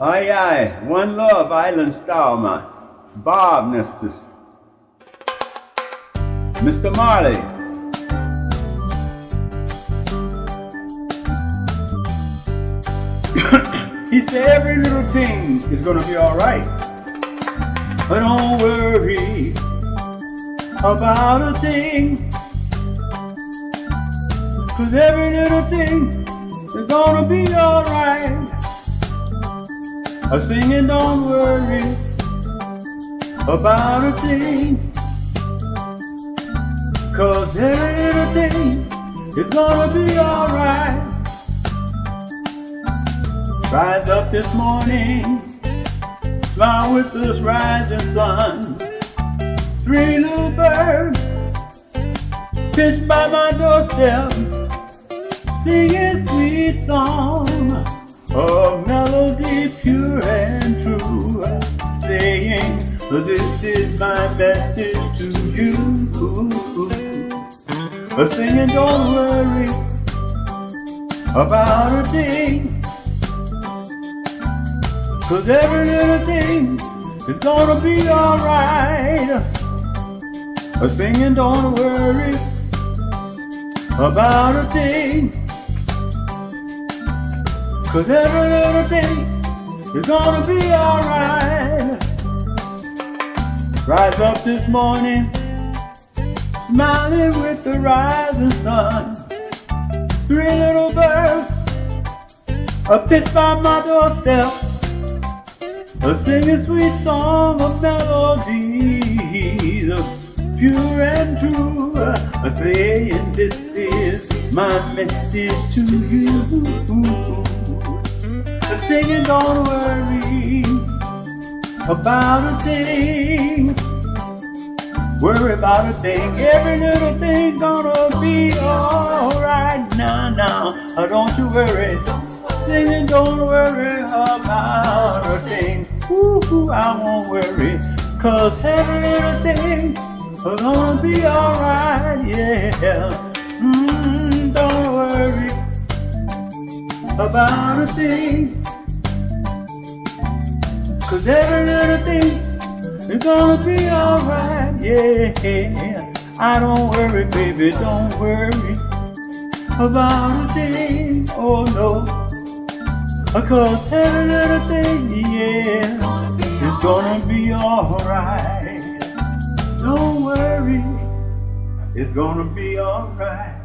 Aye, aye, one love, island starman, Bob Nestus, Mr. Marley. He said every little thing is gonna be alright, but don't worry about a thing, 'cause every little thing is gonna be alright. Singing, don't worry about a thing, 'cause every little thing is gonna be alright. Rise up this morning, smile with this rising sun. 3 little birds pitched by my doorstep, singing sweet song of melody pure and true, saying, this is my message to you. Singing, don't worry about a thing, 'cause every little thing is gonna be alright. Singing, don't worry about a thing, 'cause every little thing is gonna be alright. Rise up this morning, smiling with the rising sun. 3 little birds pitched by my doorstep, singing sweet song of melodies, pure and true, saying, this is my message to you. Singing, don't worry about a thing, worry about a thing, every little thing gonna be alright. Now, don't you worry. Singing, don't worry about a thing. I won't worry, 'cause every little thing gonna be alright, yeah. Don't worry about a thing, 'cause every little thing is gonna be alright, yeah. I don't worry, baby, don't worry about a thing, oh no, 'cause every little thing, yeah, is gonna be alright. Don't worry, it's gonna be alright.